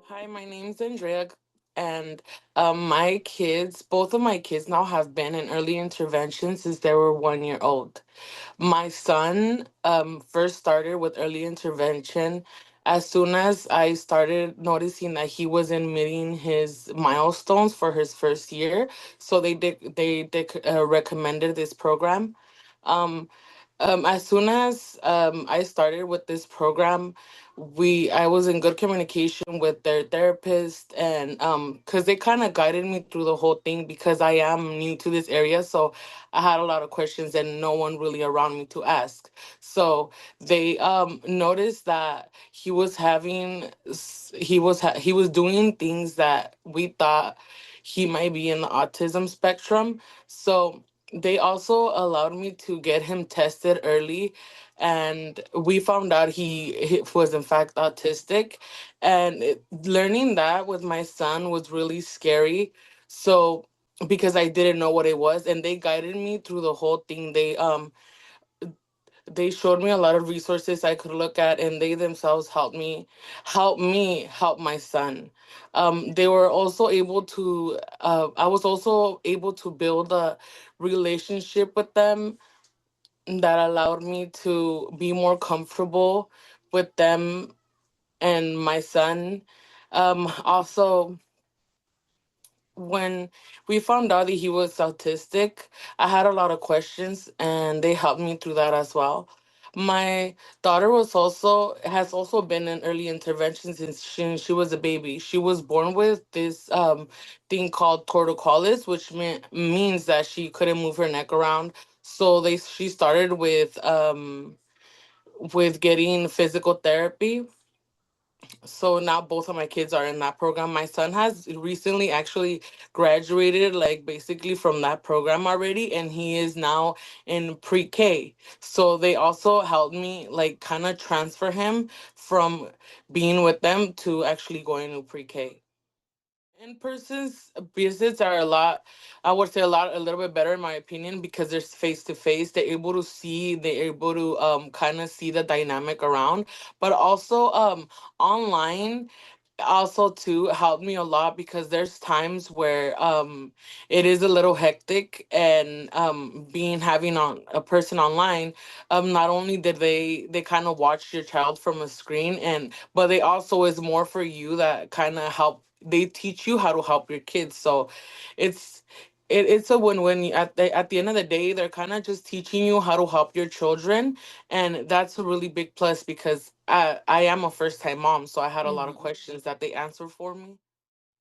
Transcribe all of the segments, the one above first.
Hi, my name's Andrea, and my kids, both of my kids now have been in early intervention since they were 1 year old. My son first started with early intervention as soon as I started noticing that he wasn't meeting his milestones for his first year. So they recommended this program. Um, as soon as I started with this program, I was in good communication with their therapist, and because they kind of guided me through the whole thing because I am new to this area, so I had a lot of questions and no one really around me to ask. So they noticed that he was doing things that we thought he might be in the autism spectrum. So they also allowed me to get him tested early, and we found out he was in fact autistic. And learning that with my son was really scary. So because I didn't know what it was, and they guided me through the whole thing. They showed me a lot of resources I could look at, and they themselves help my son. They were also able to I was also able to build a relationship with them that allowed me to be more comfortable with them and my son. Also, when we found out that he was autistic, I had a lot of questions and they helped me through that as well. My daughter has also been in early intervention since she was a baby. She was born with this thing called torticollis, which means that she couldn't move her neck around. So she started with getting physical therapy. So now both of my kids are in that program. My son has recently actually graduated, like basically from that program already, and he is now in pre-K. So they also helped me like kind of transfer him from being with them to actually going to pre-K. In-person's visits are I would say a little bit better in my opinion because they're face to face. They're able to kind of see the dynamic around. But also online also too helped me a lot because there's times where it is a little hectic, and being having on a person online, not only did they kind of watch your child from a screen, and but they also is more for you that kind of help, they teach you how to help your kids. So it's it's a win-win. At the end of the day, they're kind of just teaching you how to help your children, and that's a really big plus because I am a first-time mom, so I had a lot of Mhm. questions that they answered for me.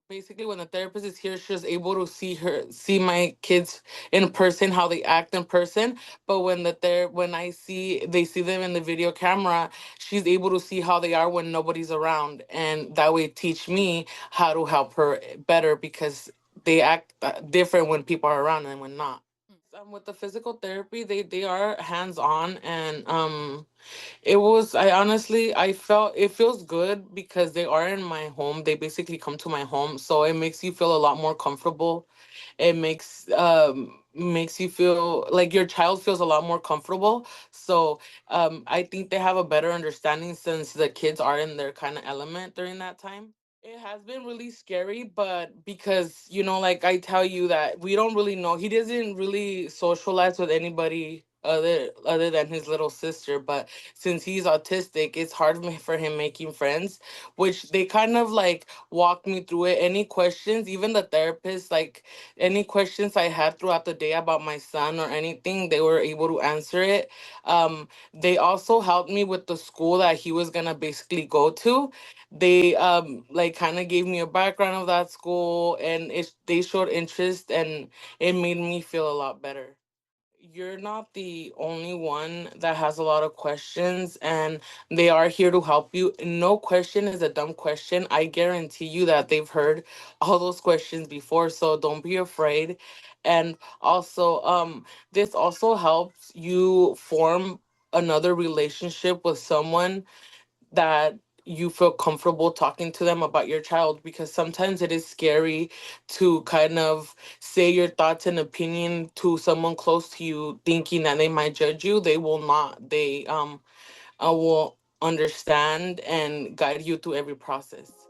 Basically, when the therapist is here, she's able to see my kids in person, how they act in person. But when they see them in the video camera, she's able to see how they are when nobody's around, and that way teach me how to help her better because they act different when people are around and when not. With the physical therapy, they are hands on, and I honestly, I felt it feels good because they are in my home. They basically come to my home, so it makes you feel a lot more comfortable. It makes you feel like your child feels a lot more comfortable. So I think they have a better understanding since the kids are in their kind of element during that time. It has been really scary, but because, like I tell you that we don't really know, he doesn't really socialize with anybody other than his little sister. But since he's autistic, it's hard for him making friends, which they kind of like walked me through it. Any questions, even the therapist, like any questions I had throughout the day about my son or anything, they were able to answer it. They also helped me with the school that he was gonna basically go to. They like kind of gave me a background of that school, and they showed interest, and it made me feel a lot better. You're not the only one that has a lot of questions, and they are here to help you. No question is a dumb question. I guarantee you that they've heard all those questions before, so don't be afraid. And also this also helps you form another relationship with someone that you feel comfortable talking to them about your child, because sometimes it is scary to kind of say your thoughts and opinion to someone close to you thinking that they might judge you. They will not. They will understand and guide you through every process.